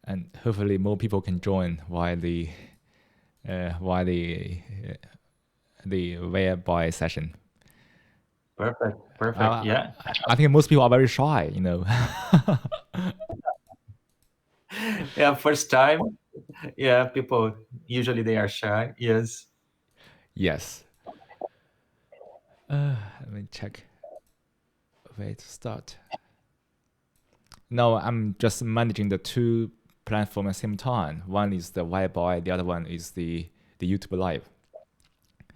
and hopefully more people can join while the whereby session. Perfect. Yeah. I think most people are very shy, Yeah, first time. Yeah, people usually they are shy. Yes. Yes. Let me check. Wait, start. No, I'm just managing the two platforms at the same time. One is the whereby, the other one is the YouTube Live.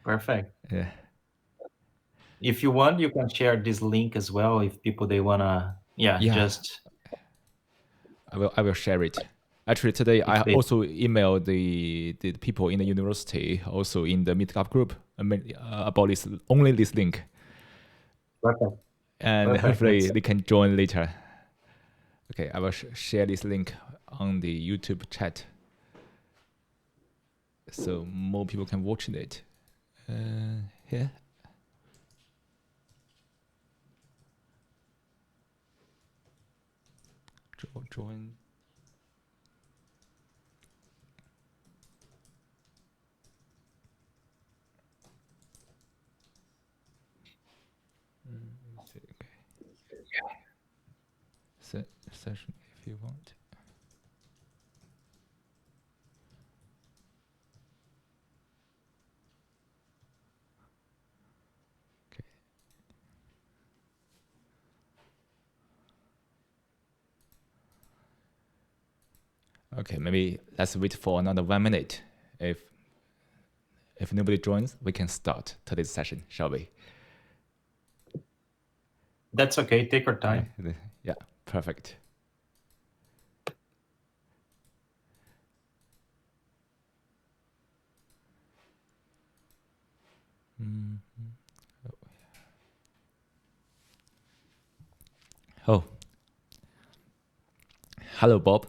Perfect. Yeah. If you want, you can share this link as well if people they wanna just I will share it. Actually, today I if they also emailed the people in the university, also in the meetup group, about only this link, perfect. and Perfect. hopefully That's they can join later. Okay, I will share this link on the YouTube chat, so more people can watch it. Here. Join. Okay. Session if you want. Okay. Okay, maybe let's wait for another 1 minute. If nobody joins, we can start today's session, shall we? that's okay. Take your time. Yeah, perfect. Oh, hello, Bob.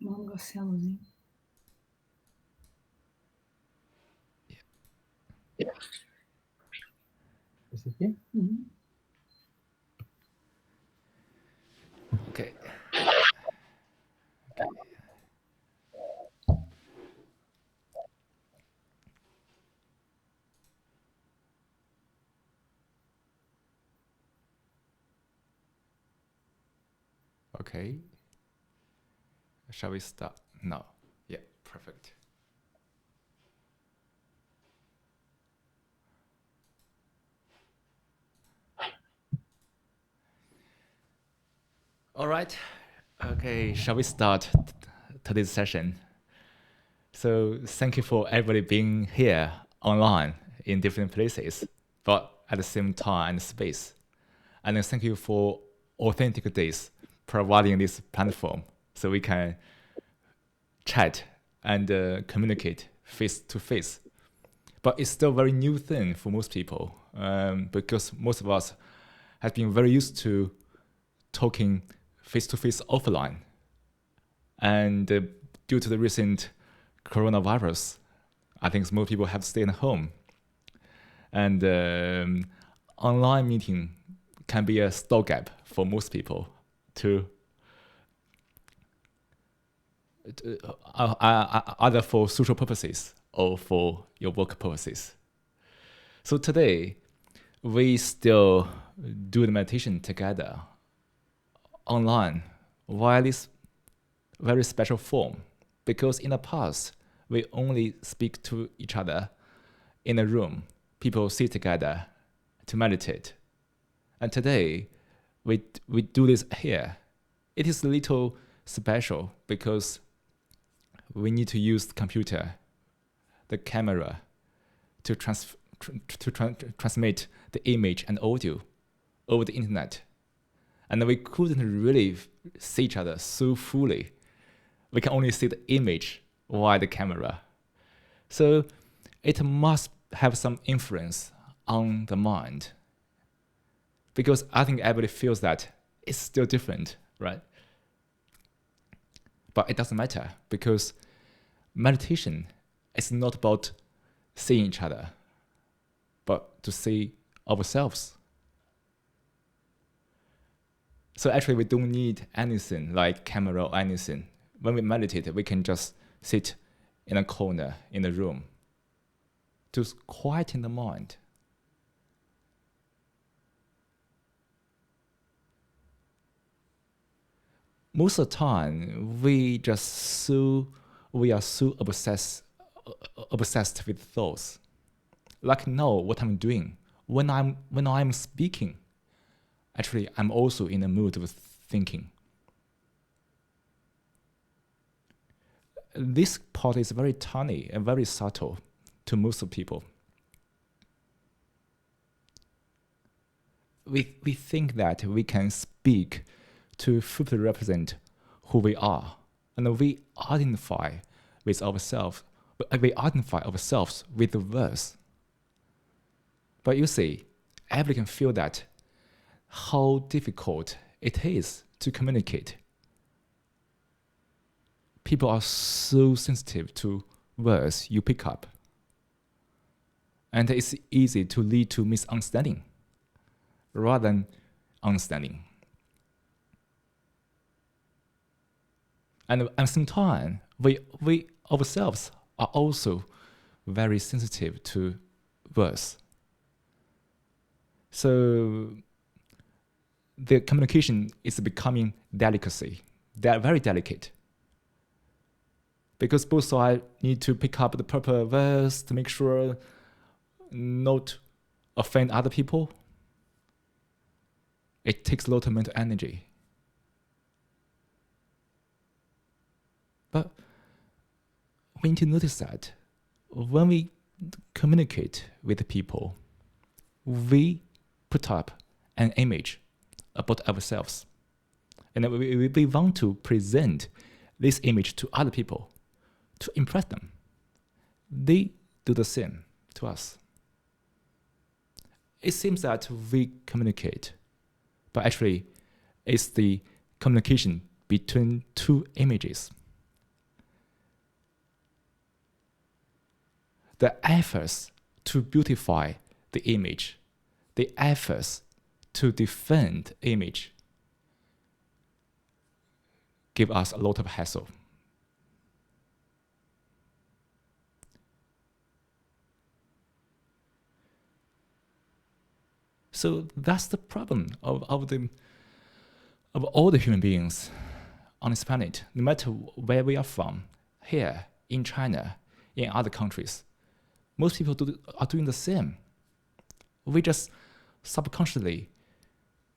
Vamos acender a luzinha. Esse aqui? Okay. Okay. Shall we start? No. Yeah, perfect. All right. Okay, shall we start today's session? So thank you for everybody being here online in different places, but at the same time and space. And then thank you for Authentic Days providing this platform so we can chat and communicate face to face. But it's still a very new thing for most people because most of us have been very used to talking face to face offline. And due to the recent coronavirus, I think most people have stayed at home. And online meeting can be a stopgap for most people to either for social purposes or for your work purposes. So today, we still do the meditation together online via this very special form, because in the past, we only speak to each other in a room. People sit together to meditate. And today, we do this here. It is a little special because we need to use the computer, the camera, to transmit the image and audio over the internet. And we couldn't really see each other so fully. We can only see the image via the camera. So it must have some influence on the mind. Because I think everybody feels that it's still different, right? But it doesn't matter, because meditation is not about seeing each other, but to see ourselves. So actually we don't need anything like camera or anything. When we meditate, we can just sit in a corner in the room to quieten the mind. Most of the time, we are so obsessed with thoughts. Like know what I'm doing. When I'm speaking, actually I'm also in a mood of thinking. This part is very tiny and very subtle to most of people. We think that we can speak to fully represent who we are, and we identify ourselves with the verse. But you see, everybody can feel that how difficult it is to communicate. People are so sensitive to words you pick up, and it's easy to lead to misunderstanding rather than understanding. And at the same time, we ourselves are also very sensitive to words. So the communication is becoming delicacy. They are very delicate. Because both sides need to pick up the proper words to make sure not offend other people. It takes a lot of mental energy. But we need to notice that when we communicate with people, we put up an image about ourselves. And we want to present this image to other people to impress them. They do the same to us. It seems that we communicate, but actually it's the communication between two images. The efforts to beautify the image, the efforts to defend the image give us a lot of hassle. So that's the problem of all the human beings on this planet, no matter where we are from, here, in China, in other countries. Most people are doing the same. We just subconsciously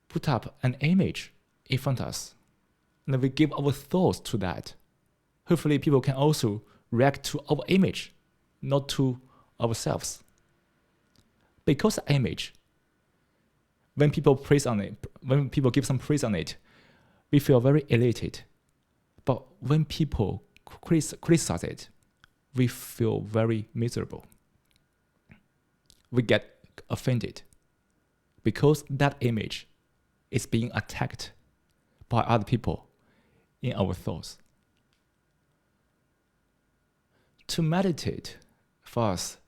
put up an image in front of us, and we give our thoughts to that. Hopefully people can also react to our image, not to ourselves. Because the image, when people praise on it, when people give some praise on it, we feel very elated. But when people criticize it, we feel very miserable. We get offended because that image is being attacked by other people in our thoughts. To meditate for us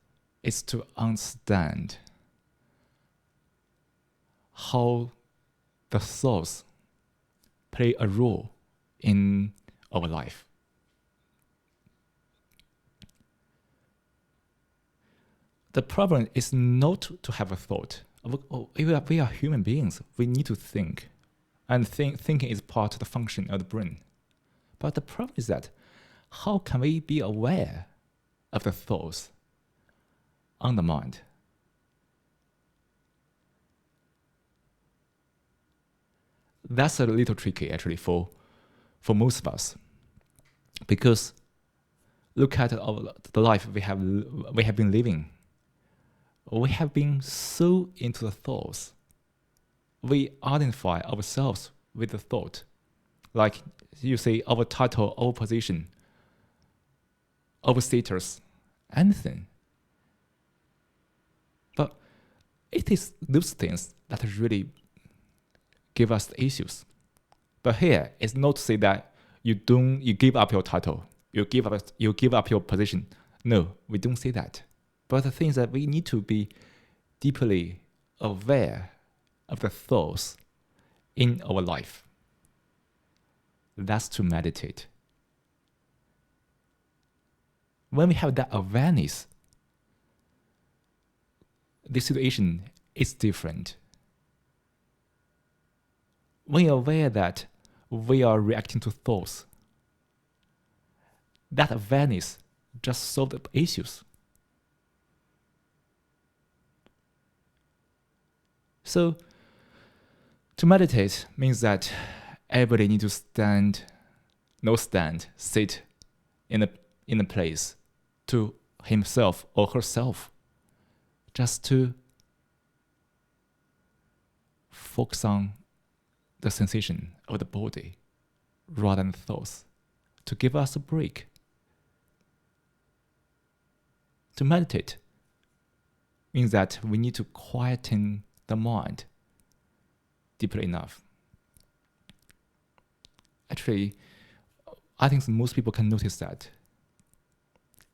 is to understand how the thoughts play a role in our life. The problem is not to have a thought. We are human beings. We need to think. And thinking is part of the function of the brain. But the problem is that how can we be aware of the thoughts on the mind? That's a little tricky actually for most of us. Because look at the life we have been living. We have been so into the thoughts. We identify ourselves with the thought. Like you say, our title, our position, our status, anything. it is those things that really give us the issues. But here, it's not to say that you give up your title, you give up your position. No, we don't say that. But the thing is that we need to be deeply aware of the thoughts in our life. That's to meditate. When we have that awareness, the situation is different. When you're aware that we are reacting to thoughts, that awareness just solves the issues. So, to meditate means that everybody needs to sit in a place to himself or herself, just to focus on the sensation of the body rather than thoughts, to give us a break. To meditate means that we need to quieten the mind deeply enough. Actually, I think most people can notice that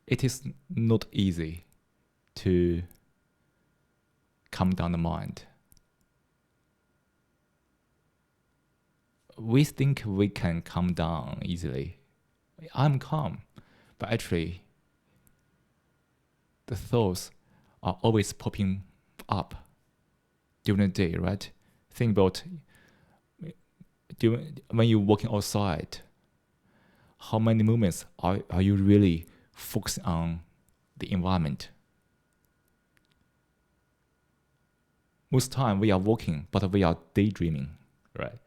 it is not easy to calm down the mind. We think we can calm down easily. I'm calm, but actually, the thoughts are always popping up during the day, right? Think about when you're walking outside, how many moments are you really focusing on the environment? Most time we are walking, but we are daydreaming, right?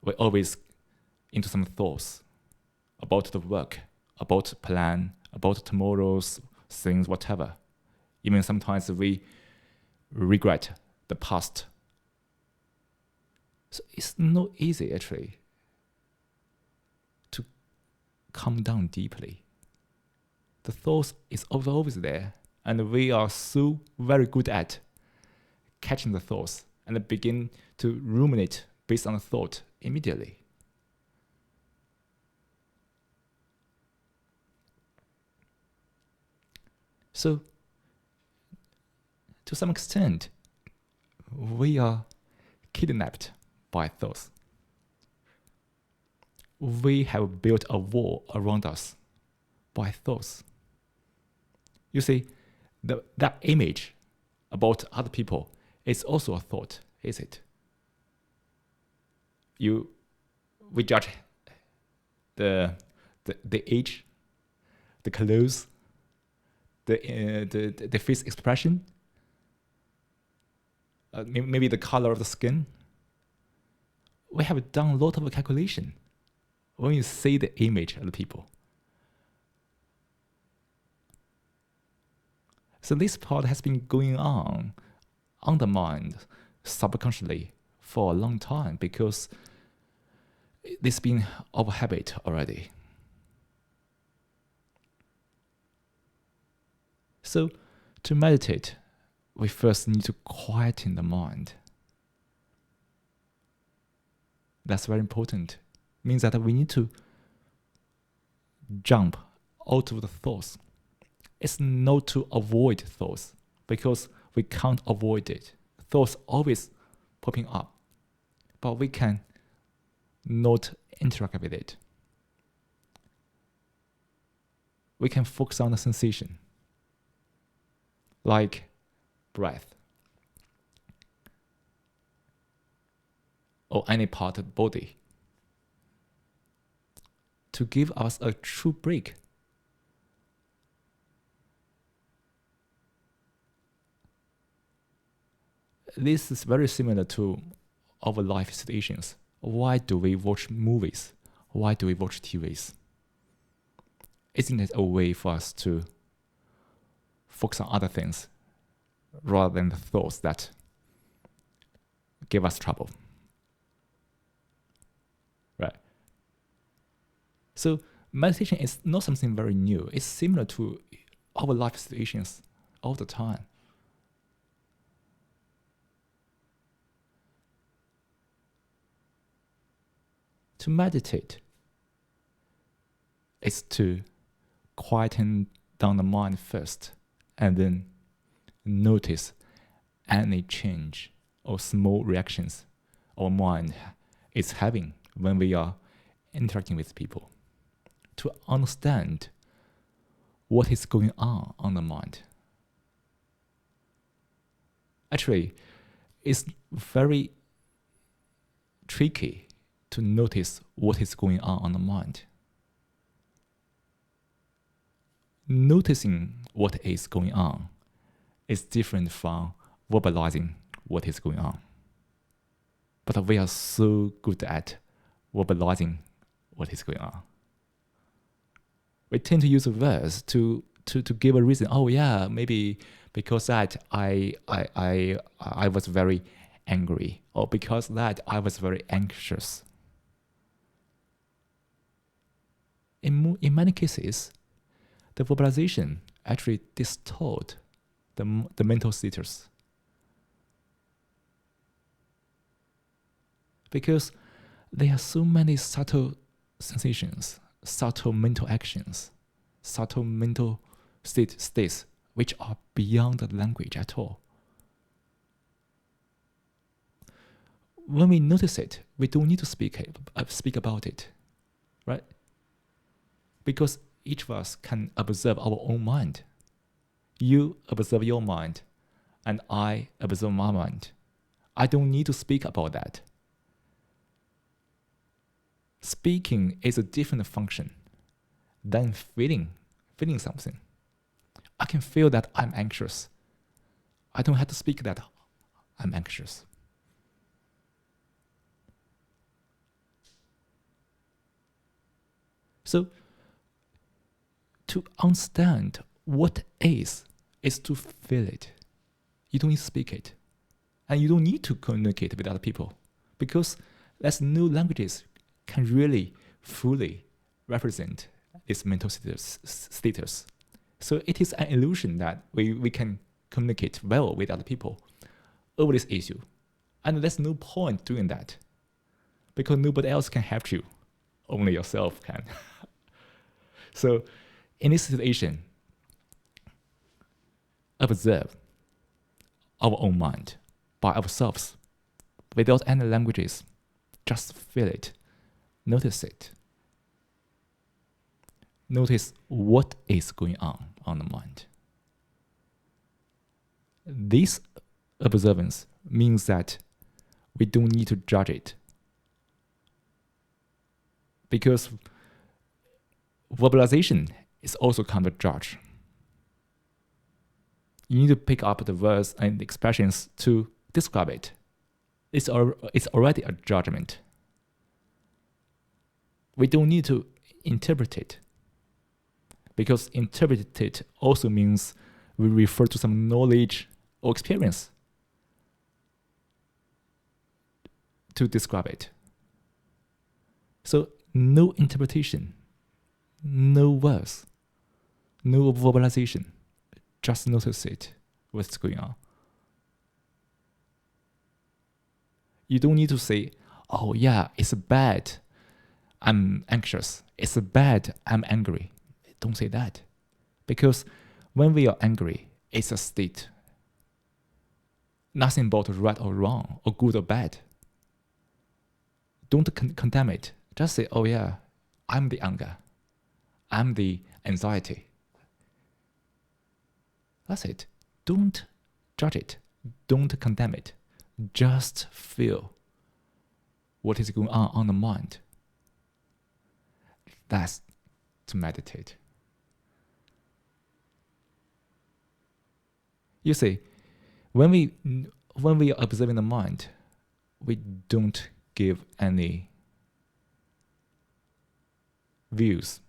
We're always into some thoughts about the work, about plan, about tomorrow's things, whatever. Even sometimes we regret the past. So it's not easy actually to calm down deeply. The thoughts is always there, and we are so very good at catching the thoughts and begin to ruminate based on the thought immediately. So, to some extent, we are kidnapped by thoughts. We have built a wall around us by thoughts. You see, that image about other people is also a thought, is it? We judge the age, the clothes, the face expression, maybe the color of the skin. We have done a lot of calculation when you see the image of the people. So this part has been going on the mind subconsciously for a long time because it's been our habit already. So to meditate, we first need to quieten the mind. That's very important. It means that we need to jump out of the thoughts. It's not to avoid thoughts because we can't avoid it. Thoughts always popping up, but we can not interact with it. We can focus on the sensation, like breath, or any part of the body, to give us a true break. This is very similar to our life situations. Why do we watch movies? Why do we watch TVs? Isn't it a way for us to focus on other things rather than the thoughts that give us trouble? Right? So meditation is not something very new. It's similar to our life situations all the time. To meditate is to quieten down the mind first, and then notice any change or small reactions our mind is having when we are interacting with people. To understand what is going on the mind. Actually, it's very tricky to notice what is going on the mind. Noticing what is going on is different from verbalizing what is going on. But we are so good at verbalizing what is going on. We tend to use words to give a reason. Oh yeah, maybe because that I was very angry, or because that I was very anxious. In many cases, the verbalization actually distort the mental status. Because there are so many subtle sensations, subtle mental actions, subtle mental states which are beyond the language at all. When we notice it, we don't need to speak about it, right? Because each of us can observe our own mind. You observe your mind, and I observe my mind. I don't need to speak about that. Speaking is a different function than feeling something. I can feel that I'm anxious. I don't have to speak that I'm anxious. So, to understand what is to feel it. You don't need to speak it. And you don't need to communicate with other people, because there's no languages can really fully represent this mental status. So it is an illusion that we can communicate well with other people over this issue. And there's no point doing that, because nobody else can help you. Only yourself can. So in this situation, observe our own mind by ourselves without any languages. Just feel it. Notice it. Notice what is going on the mind. This observance means that we don't need to judge it, because verbalization is also kind of a judge. You need to pick up the words and expressions to describe it. It's already a judgment. We don't need to interpret it, because interpret it also means we refer to some knowledge or experience to describe it. So no interpretation, no words, no verbalization. Just notice it, what's going on. You don't need to say, oh yeah, it's bad, I'm anxious. It's bad, I'm angry. Don't say that. Because when we are angry, it's a state. Nothing about right or wrong, or good or bad. Don't condemn it. Just say, oh yeah, I'm the anger. I'm the anxiety. That's it. Don't judge it. Don't condemn it. Just feel what is going on the mind. That's to meditate. You see, when we are observing the mind, we don't give any views,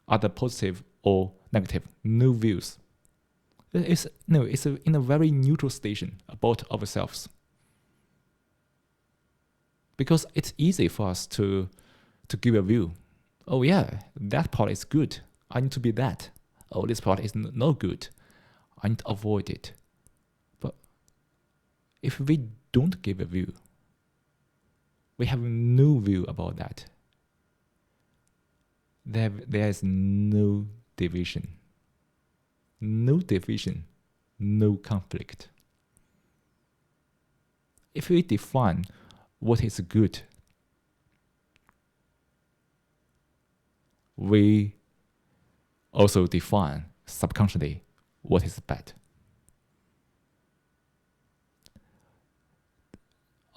either positive or negative. No views. It's in a very neutral station about ourselves. Because it's easy for us to give a view. Oh yeah, that part is good. I need to be that. Oh, this part is not good. I need to avoid it. But if we don't give a view, We have no view about that. There is no division. No division, no conflict. If we define what is good, we also define subconsciously what is bad.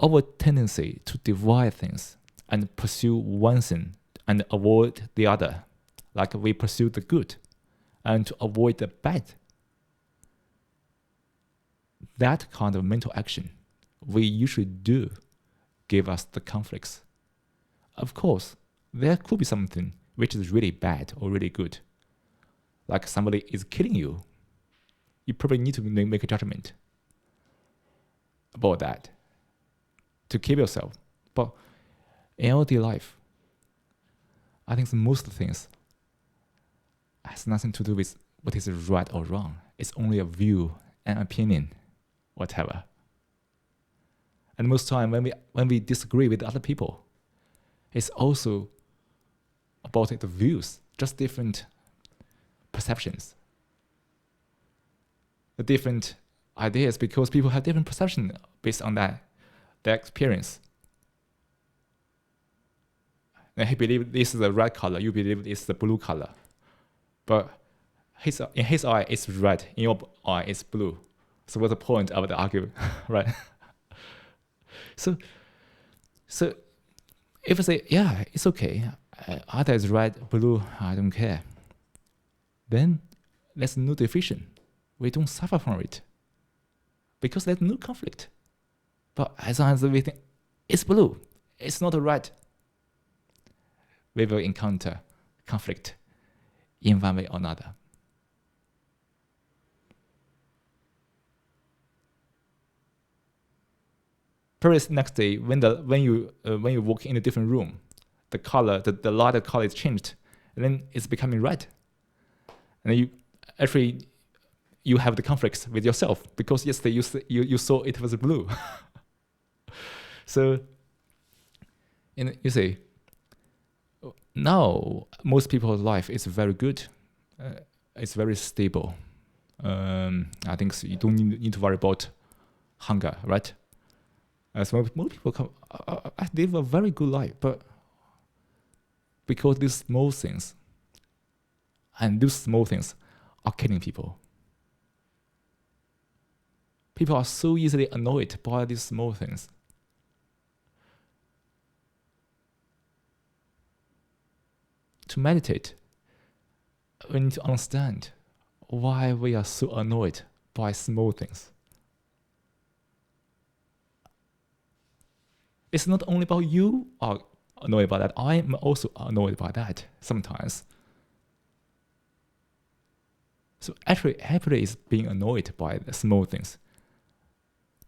Our tendency to divide things and pursue one thing and avoid the other, like we pursue the good and to avoid the bad, that kind of mental action we usually do give us the conflicts. Of course, there could be something which is really bad or really good. Like somebody is killing you. You probably need to make a judgment about that to keep yourself. But in our daily life, I think most things has nothing to do with what is right or wrong. It's only a view, an opinion, whatever. And most time when we disagree with other people, it's also about the views, just different perceptions. The different ideas, because people have different perception based on their experience. And he believes this is the red color, you believe it's the blue color. But in his eye, it's red. In your eye, it's blue. So what's the point of the argument, right? So if I say, yeah, it's okay, either it's red, blue, I don't care, then there's no division. We don't suffer from it because there's no conflict. But as long as we think it's blue, it's not red, we will encounter conflict in one way or another. Perhaps next day, when you walk in a different room, the color, the lighter color is changed, and then it's becoming red. And you have the conflicts with yourself because yesterday you saw it was blue. So, you see, now most people's life is very good. It's very stable. I think so you don't need to worry about hunger, right? So most people live a very good life, but because these small things, and those small things are killing people. People are so easily annoyed by these small things. To meditate, we need to understand why we are so annoyed by small things. It's not only about you are annoyed by that. I am also annoyed by that sometimes. So actually, everybody is being annoyed by the small things.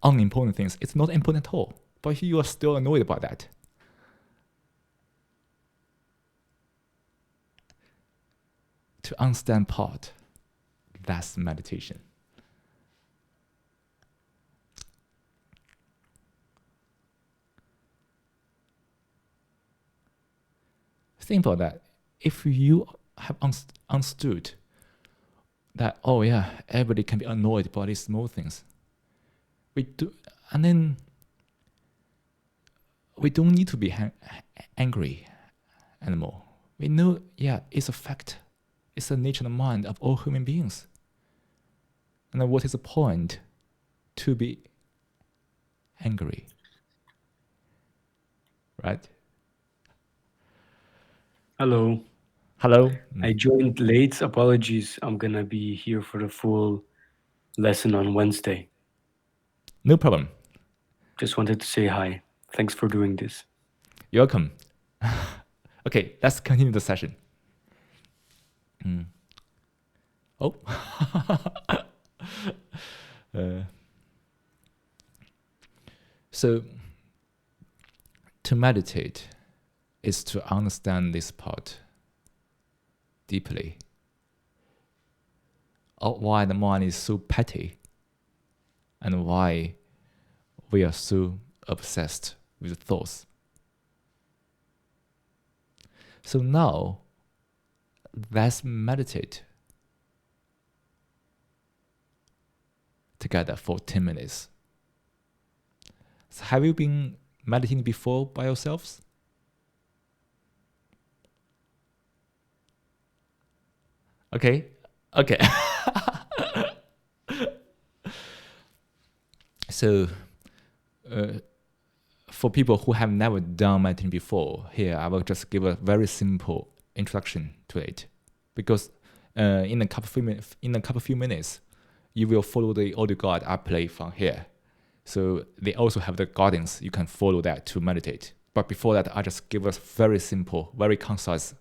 Unimportant things, it's not important at all. But you are still annoyed by that. To understand part, that's meditation. Think about that. If you have understood that, oh yeah, everybody can be annoyed by these small things, and then we don't need to be angry anymore. We know, yeah, it's a fact. It's the nature of the mind of all human beings. And then what is the point to be angry? Right? Hello. Hello. I joined late. Apologies. I'm going to be here for the full lesson on Wednesday. No problem. Just wanted to say hi. Thanks for doing this. You're welcome. Okay, let's continue the session. Oh. So, to meditate is to understand this part deeply. Why the mind is so petty and why we are so obsessed with thoughts So now, let's meditate together for 10 minutes. So have you been meditating before by yourselves? Okay. So, for people who have never done meditation before, here I will just give a very simple introduction to it, because in a couple few minutes, you will follow the audio guide I play from here. So they also have the guidance. You can follow that to meditate. But before that, I just give us very simple, very concise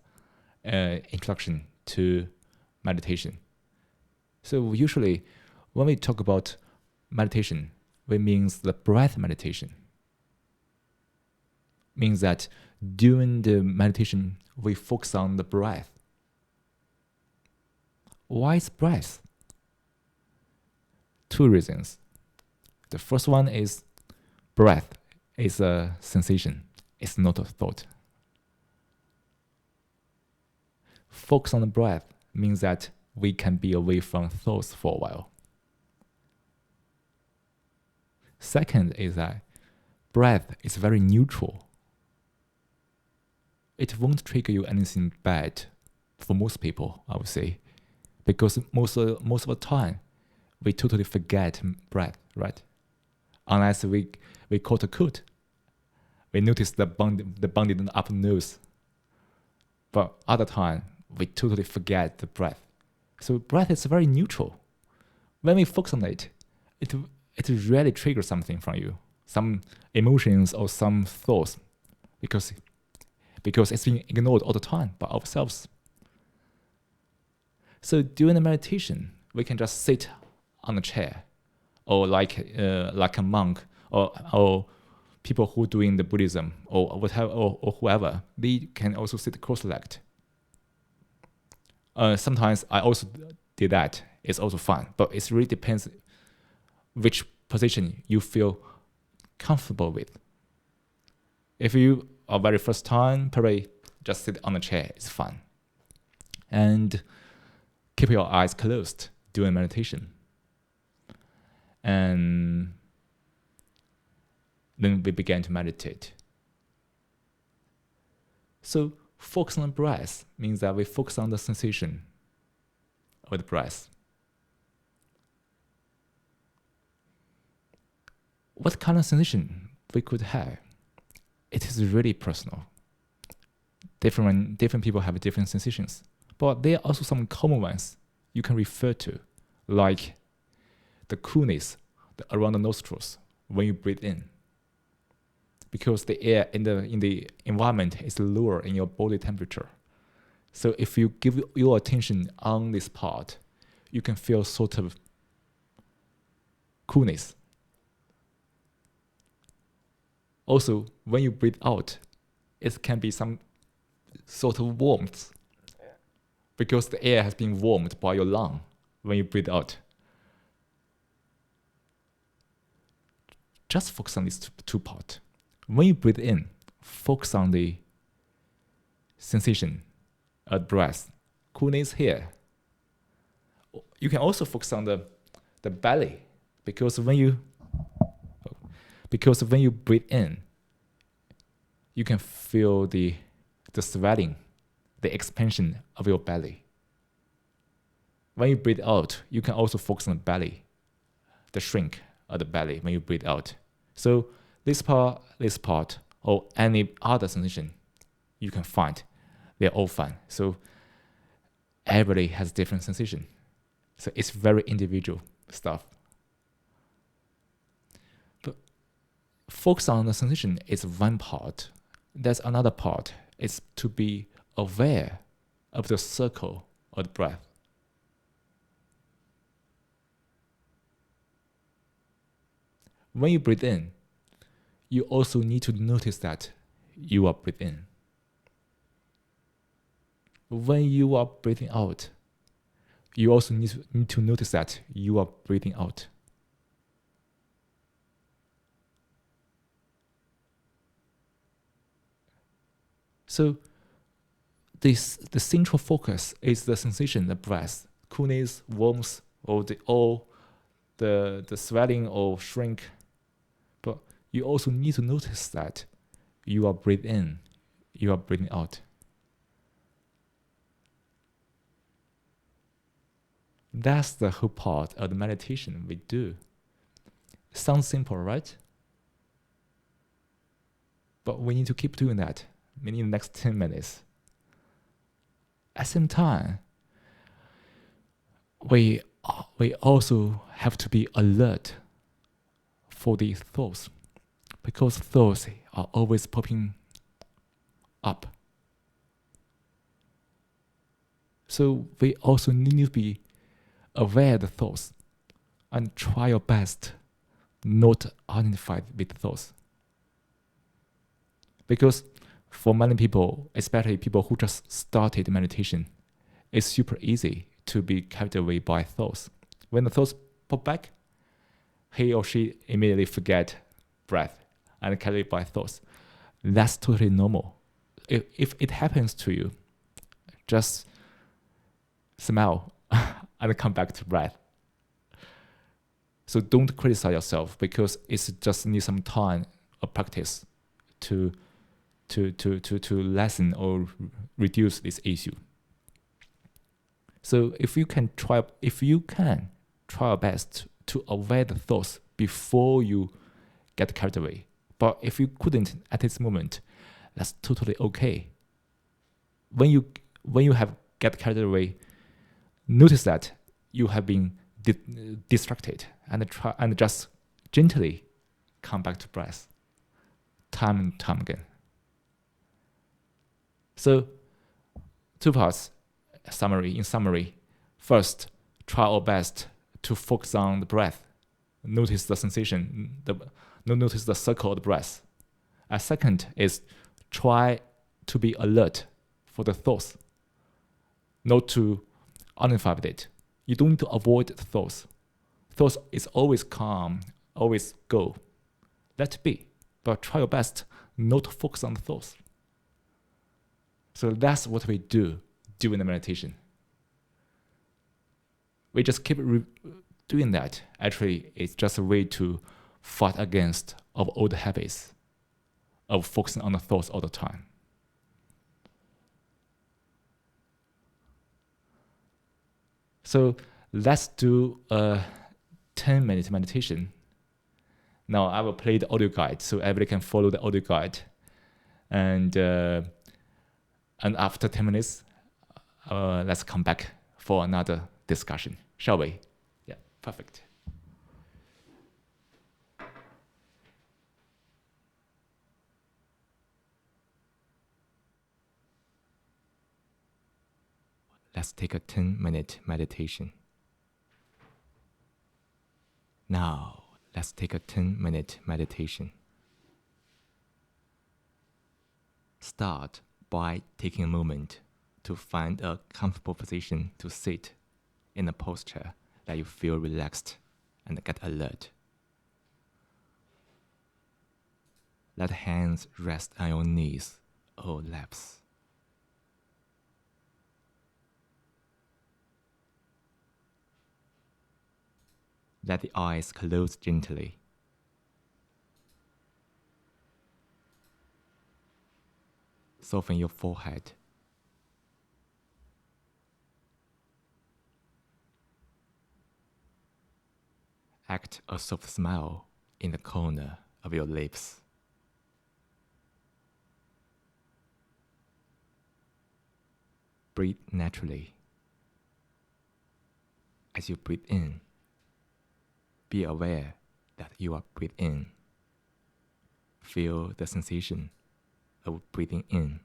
introduction to meditation. So usually, when we talk about meditation, it means the breath meditation. Means that during the meditation, we focus on the breath. Why is breath? Two reasons. The first one is breath is a sensation. It's not a thought. Focus on the breath means that we can be away from thoughts for a while. Second is that breath is very neutral. It won't trigger you anything bad for most people, I would say, because most of the time, we totally forget breath, right? Unless we caught a cold, we notice the bounded up nose. But other time, we totally forget the breath. So breath is very neutral. When we focus on it, it really triggers something from you, some emotions or some thoughts, because it's being ignored all the time by ourselves. So during the meditation, we can just sit on a chair, or like a monk, or people who doing the Buddhism, or whatever, or whoever. They can also sit cross-legged. Sometimes I also did that. It's also fun, but it really depends which position you feel comfortable with. If you are very first time, probably just sit on a chair. It's fun. And keep your eyes closed during meditation. And then we began to meditate. So focus on the breath means that we focus on the sensation of the breath. What kind of sensation we could have? It is really personal. Different people have different sensations, but there are also some common ones you can refer to, like the coolness around the nostrils when you breathe in, because the air in the environment is lower in your body temperature. So if you give your attention on this part, you can feel sort of coolness. Also, when you breathe out, it can be some sort of warmth, because the air has been warmed by your lung when you breathe out. Just focus on these two parts. When you breathe in, focus on the sensation of breath, coolness here. You can also focus on the belly, because when you breathe in, you can feel the swelling, the expansion of your belly. When you breathe out, you can also focus on the belly, the shrink of the belly when you breathe out. So this part, or any other sensation you can find, they're all fun. So everybody has different sensation. So it's very individual stuff. But focus on the sensation is one part. There's another part. It's to be aware of the circle of the breath. When you breathe in, you also need to notice that you are breathing in. When you are breathing out, you also need to notice that you are breathing out. So the central focus is the sensation, the breath, coolness, warmth, or the swelling or shrink. But you also need to notice that you are breathing in, you are breathing out. That's the whole part of the meditation we do. Sounds simple, right? But we need to keep doing that, maybe in the next 10 minutes. At the same time, we also have to be alert for the thoughts, because thoughts are always popping up. So we also need to be aware of the thoughts and try your best not to identify with thoughts. Because for many people, especially people who just started meditation, it's super easy to be carried away by thoughts. When the thoughts pop back, he or she immediately forget breath and carried by thoughts. That's totally normal. If it happens to you, just smile and come back to breath. So don't criticize yourself, because it's just need some time or practice to lessen or reduce this issue. So if you can try your best to avoid the thoughts before you get carried away. But if you couldn't at this moment, that's totally okay. When you have get carried away, notice that you have been distracted, and just gently come back to breath, time and time again. So, two parts. In summary, first, try our best to focus on the breath. Notice the sensation. Notice the circle of the breath. Second is try to be alert for the thoughts, not to identify with it. You don't need to avoid the thoughts. Thoughts is always calm, always go. Let it be, but try your best not to focus on the thoughts. So that's what we do during the meditation. We just keep doing that. Actually, it's just a way to fight against our old habits of focusing on the thoughts all the time. So let's do a 10-minute meditation. Now I will play the audio guide so everybody can follow the audio guide. And after 10 minutes, let's come back for another discussion, shall we? Yeah, perfect. Let's take a 10-minute meditation. Now, let's take a 10-minute meditation. Start by taking a moment to find a comfortable position to sit in a posture that you feel relaxed and get alert. Let hands rest on your knees or laps. Let the eyes close gently. Soften your forehead. Act a soft smile in the corner of your lips. Breathe naturally. As you breathe in, be aware that you are breathing in. Feel the sensation of breathing in.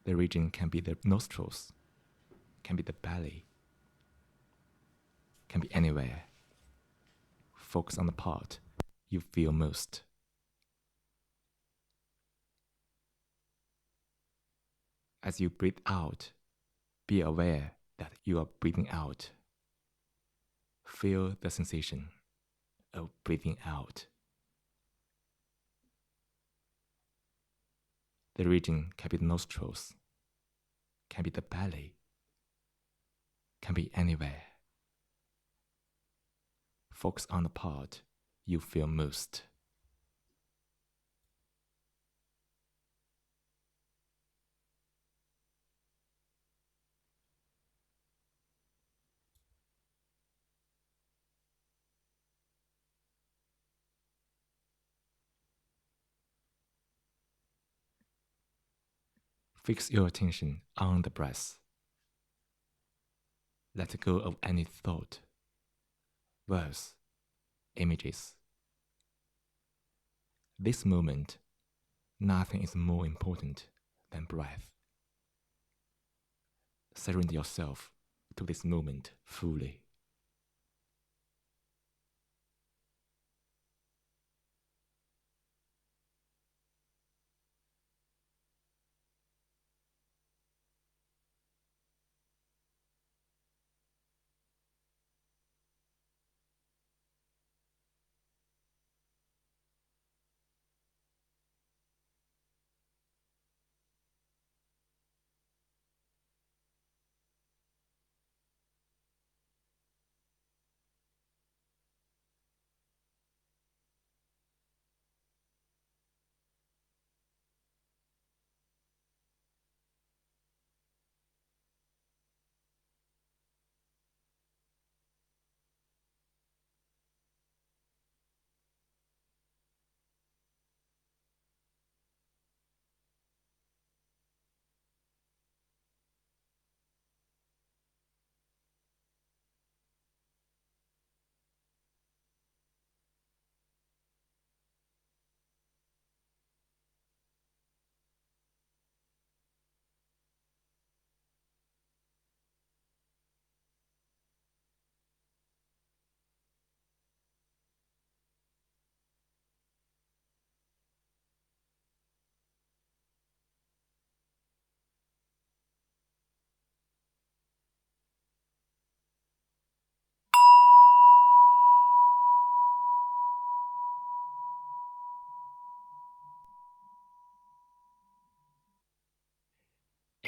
The region can be the nostrils, can be the belly, can be anywhere. Focus on the part you feel most. As you breathe out, be aware that you are breathing out. Feel the sensation of breathing out. The region can be the nostrils, can be the belly, can be anywhere. Focus on the part you feel most. Fix your attention on the breath. Let go of any thought, words, images. This moment, nothing is more important than breath. Surrender yourself to this moment fully.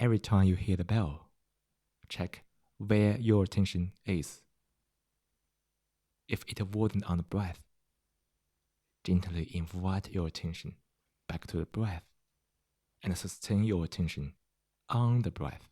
Every time you hear the bell, check where your attention is. If it wasn't on the breath, gently invite your attention back to the breath and sustain your attention on the breath.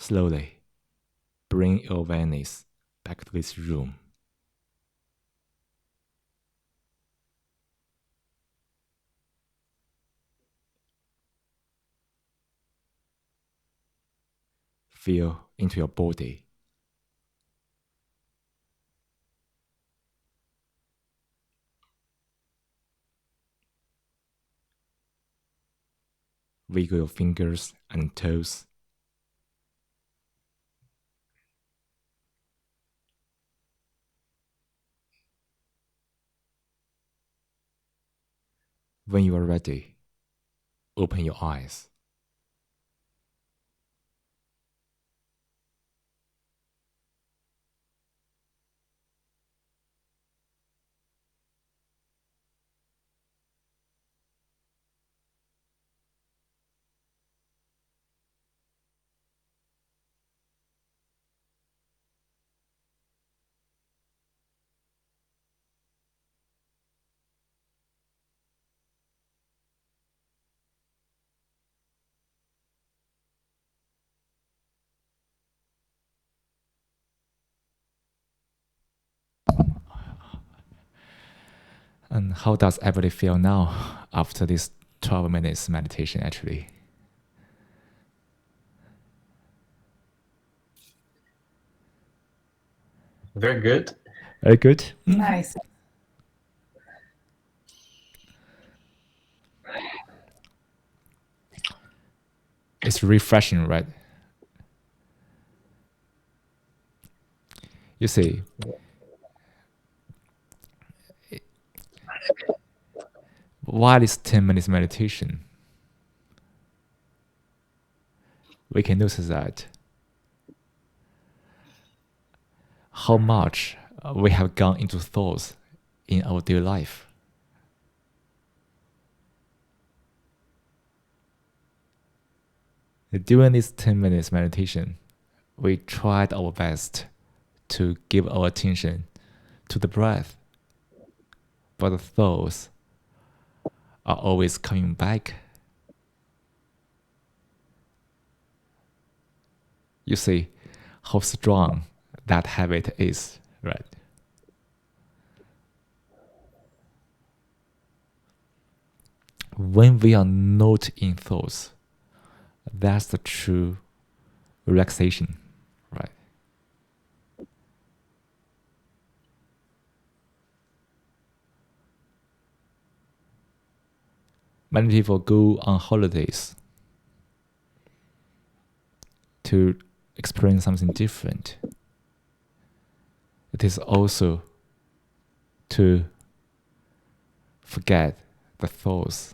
slowly bring your awareness back to this room. Feel into your body. Wiggle your fingers and toes. When you are ready, open your eyes. And how does everybody feel now after this 12 minutes meditation actually? Very good. Very good. Nice. It's refreshing, right? You see, while it's 10 minutes meditation, we can notice that how much we have gone into thoughts in our daily life. During this 10 minutes meditation, we tried our best to give our attention to the breath, but the thoughts are always coming back. You see how strong that habit is, right? When we are not in thoughts, that's the true relaxation, right? Many people go on holidays to experience something different. It is also to forget the thoughts.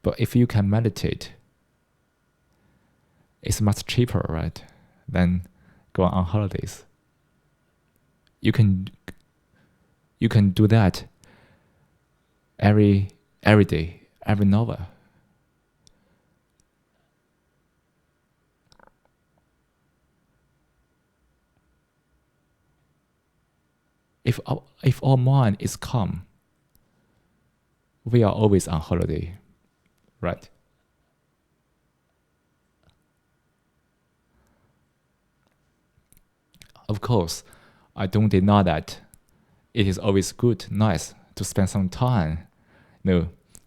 But if you can meditate, it's much cheaper, right, than going on holidays. You can do that every day, every hour. If our mind is calm, we are always on holiday, right? Of course, I don't deny that it is always good, nice to spend some time,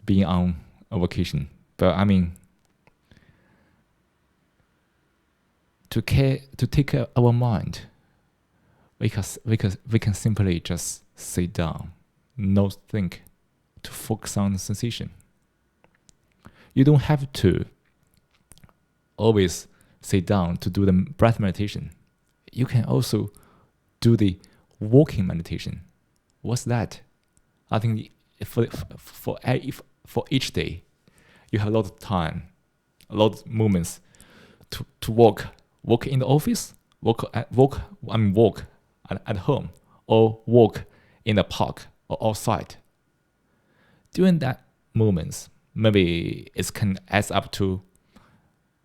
being on a vacation. But I mean, to take care of our mind, we can simply just sit down, not think, to focus on the sensation. You don't have to always sit down to do the breath meditation. You can also do the walking meditation. What's that? I think for each day, you have a lot of time, a lot of moments to walk in the office, walk at home, or walk in the park or outside. During that moments, maybe it can add up to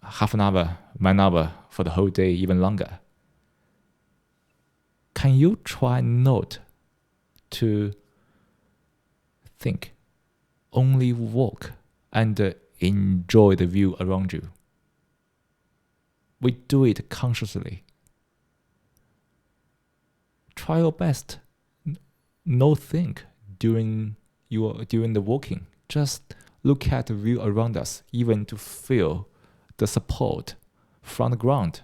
half an hour, 1 hour for the whole day, even longer. Can you try not to think, only walk and enjoy the view around you? we do it consciously. Try your best. No think during the walking. Just look at the view around us, even to feel the support from the ground.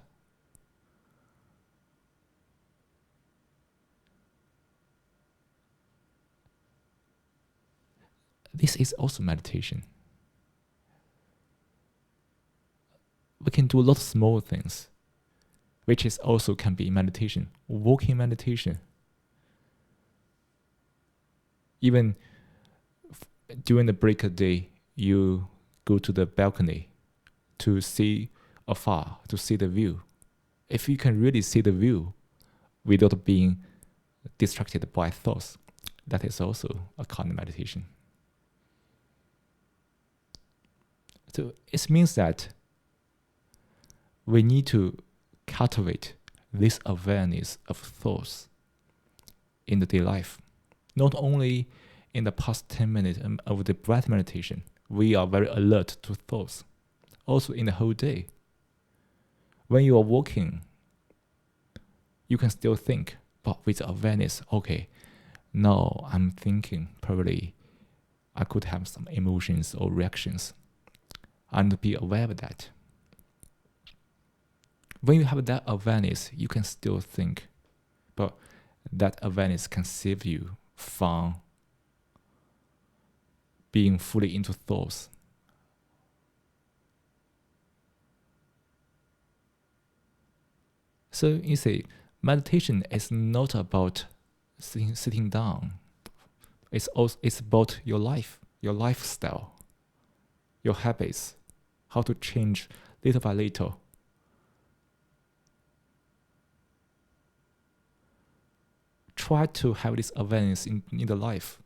This is also meditation. We can do a lot of small things, which is also can be meditation. Walking meditation. Even during the break of day, you go to the balcony to see afar, to see the view. If you can really see the view without being distracted by thoughts, that is also a kind of meditation. So it means that we need to cultivate this awareness of thoughts in the daily life. Not only in the past 10 minutes of the breath meditation, we are very alert to thoughts. Also in the whole day. When you are walking, you can still think, but with awareness, okay, now I'm thinking, probably I could have some emotions or reactions. And be aware of that. When you have that awareness, you can still think, but that awareness can save you from being fully into thoughts. So you see, meditation is not about sitting down. It's about your life, your lifestyle, your habits, how to change little by little. Try to have this awareness in the life,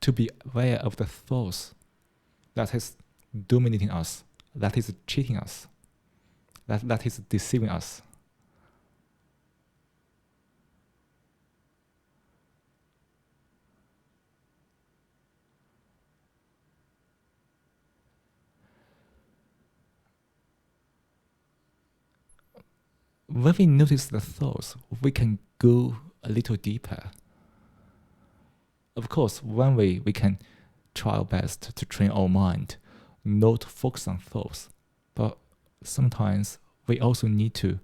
to be aware of the thoughts that is dominating us, that is cheating us, that is deceiving us. When we notice the thoughts, we can go a little deeper. Of course, one way we can try our best to train our mind not to focus on thoughts, but sometimes we also need to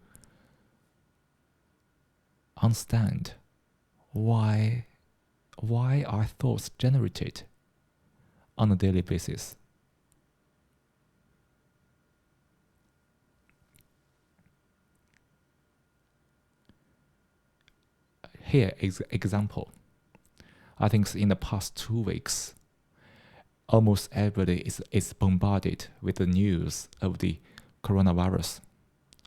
understand why our thoughts generated on a daily basis. Here is example. I think in the past 2 weeks, almost everybody is bombarded with the news of the coronavirus.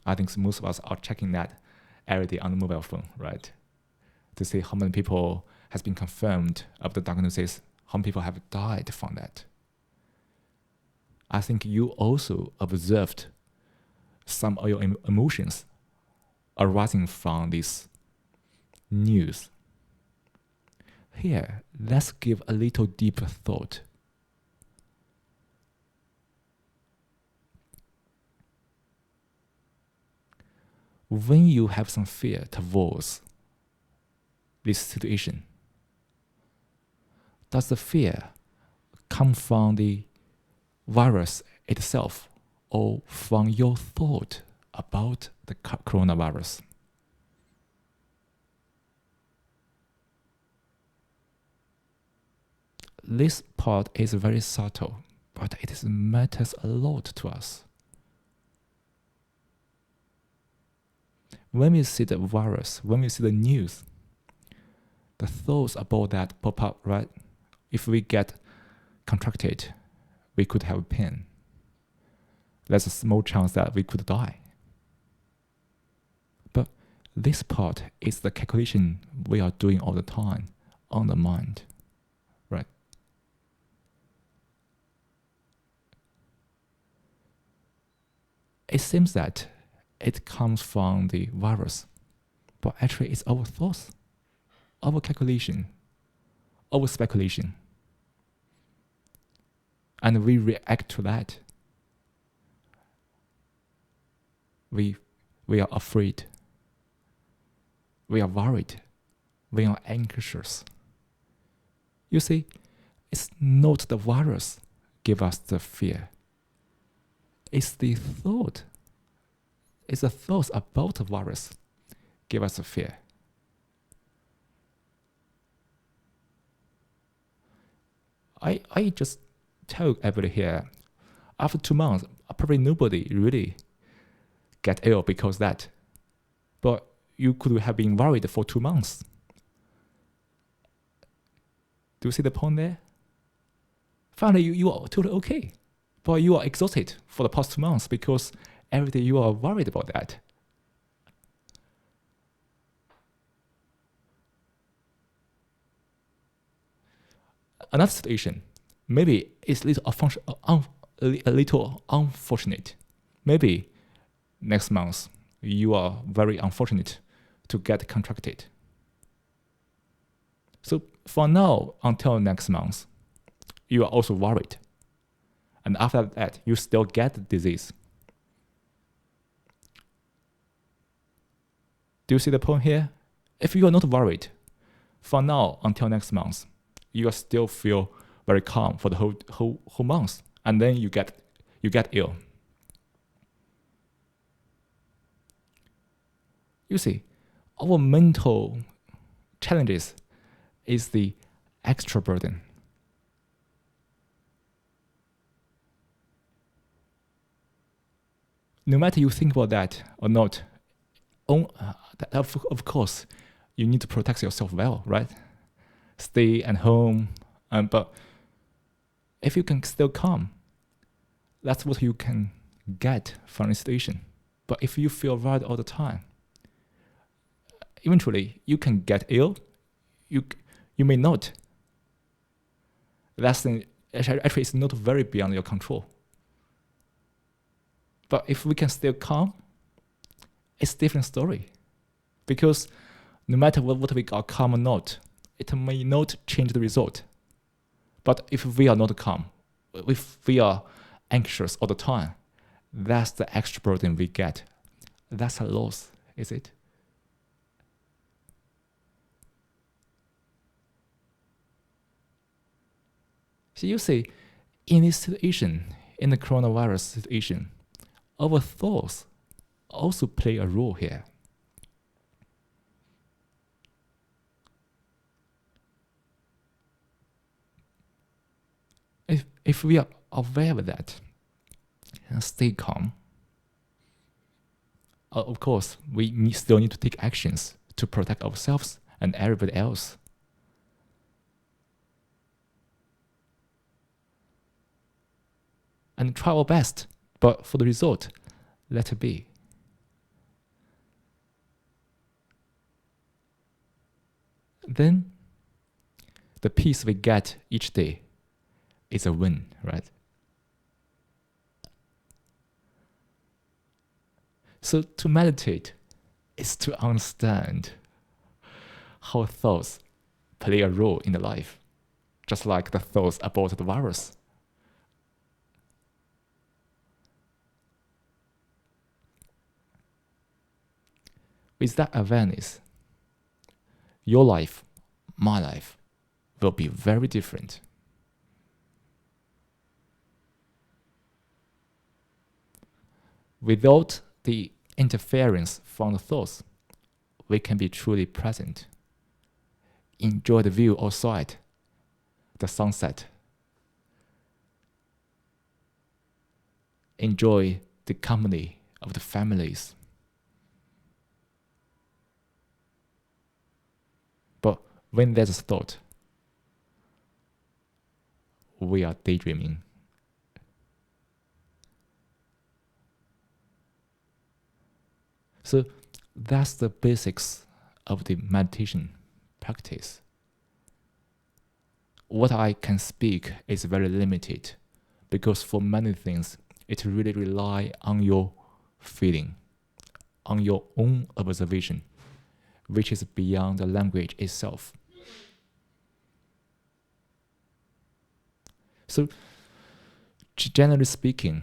I think most of us are checking that every day on the mobile phone, right? To see how many people has been confirmed of the diagnosis, how many people have died from that. I think you also observed some of your emotions arising from this news. Here, let's give a little deeper thought. When you have some fear towards this situation, does the fear come from the virus itself or from your thought about the coronavirus? This part is very subtle, but it matters a lot to us. When we see the virus, when we see the news, the thoughts about that pop up, right? If we get contracted, we could have pain. There's a small chance that we could die. But this part is the calculation we are doing all the time on the mind, right? It seems that it comes from the virus, but actually it's our thoughts, our calculation, our speculation. And we react to that. we are afraid, we are worried, we are anxious. You see, it's not the virus give us the fear. It's the thought. It's the thoughts about the virus give us the fear. I just tell everybody here, after 2 months, probably nobody really get ill because of that. But you could have been worried for 2 months. Do you see the point there? Finally, you are totally okay. But you are exhausted for the past 2 months because every day you are worried about that. Another situation, maybe it's a little unfortunate. Maybe next month you are very unfortunate to get contracted. So for now, until next month, you are also worried. And after that, you still get the disease. Do you see the point here? If you are not worried, for now until next month, you still feel very calm for the whole month, and then you get ill. You see, our mental challenges is the extra burden. No matter you think about that or not, of course, you need to protect yourself well, right? Stay at home, but if you can still calm, that's what you can get from the situation. But if you feel worried all the time, eventually you can get ill. You may not. Actually, it's not very beyond your control. But if we can still calm, it's a different story. Because no matter what we are calm or not, it may not change the result. But if we are not calm, if we are anxious all the time, that's the extra burden we get. That's a loss, is it? So you see, in this situation, in the coronavirus situation, our thoughts also play a role here. If we are aware of that and stay calm, of course, we still need to take actions to protect ourselves and everybody else. And try our best, but for the result, let it be. Then, the peace we get each day is a win, right? So to meditate is to understand how thoughts play a role in the life, just like the thoughts about the virus. With that awareness, your life, my life, will be very different. Without the interference from the thoughts, we can be truly present. Enjoy the view outside, the sunset. Enjoy the company of the families. But when there's a thought, we are daydreaming. So that's the basics of the meditation practice. What I can speak is very limited because for many things, it really relies on your feeling, on your own observation, which is beyond the language itself. So, generally speaking,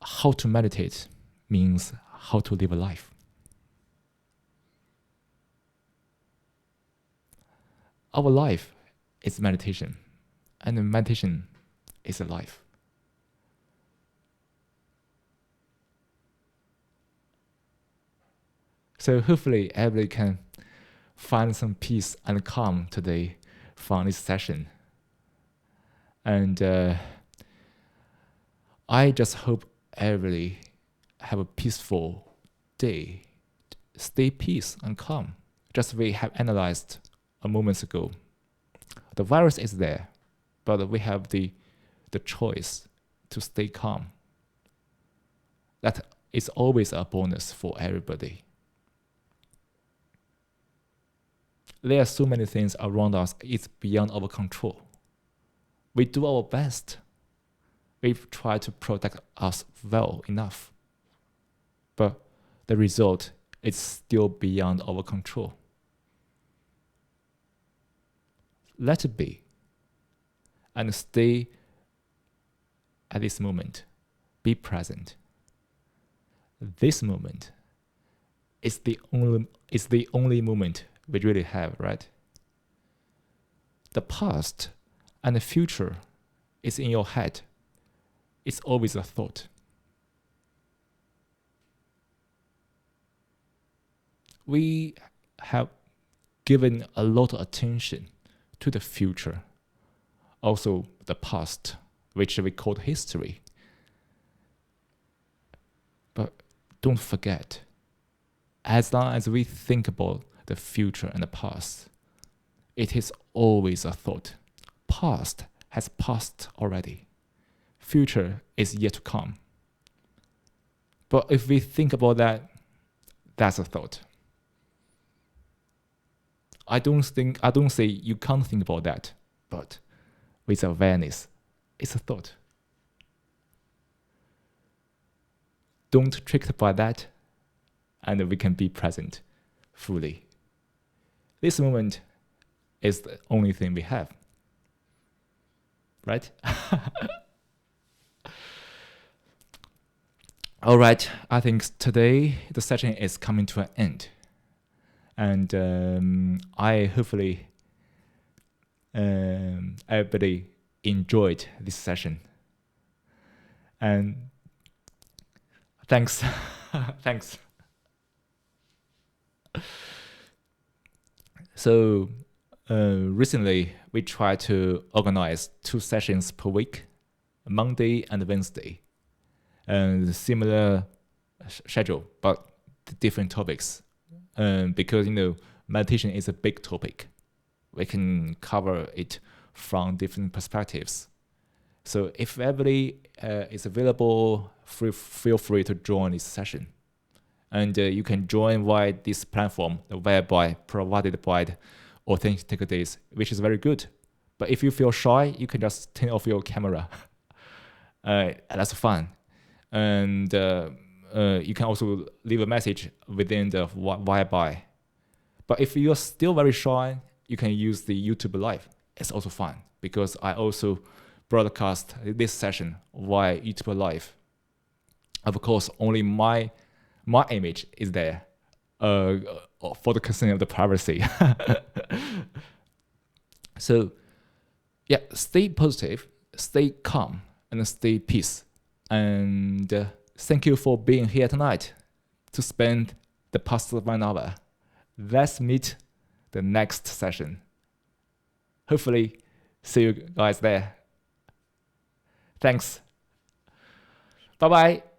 how to meditate means how to live a life. Our life is meditation, and meditation is a life. So hopefully everybody can find some peace and calm today from this session. And I just hope everybody have a peaceful day. Stay peace and calm. Just we have analyzed a moment ago. The virus is there, but we have the choice to stay calm. That is always a bonus for everybody. There are so many things around us, it's beyond our control. We do our best. We try to protect us well enough. But the result is still beyond our control. Let it be. And stay at this moment. Be present. This moment is the only moment we really have, right? The past and the future is in your head. It's always a thought. We have given a lot of attention to the future, also the past, which we call history. But don't forget, as long as we think about the future and the past, it is always a thought. Past has passed already. Future is yet to come. But if we think about that, that's a thought. I don't say you can't think about that, but with awareness, it's a thought. Don't tricked by that, and we can be present fully. This moment is the only thing we have. Right? All right, I think today the session is coming to an end. And I hopefully everybody enjoyed this session. And thanks. Thanks. So recently we try to organize 2 sessions per week, Monday and Wednesday, and similar schedule, but different topics. Because meditation is a big topic, we can cover it from different perspectives. So if everybody is available, feel free to join this session. And you can join via this platform, whereby provided by the Authentic Days, which is very good. But if you feel shy, you can just turn off your camera. That's fun. And you can also leave a message within the whereby. But if you're still very shy, you can use the YouTube Live. It's also fun because I also broadcast this session via YouTube Live. Of course, only my image is there for the concern of the privacy. So, yeah, stay positive, stay calm, and stay peace. And thank you for being here tonight to spend the past 1 hour. Let's meet the next session. Hopefully, see you guys there. Thanks. Bye-bye.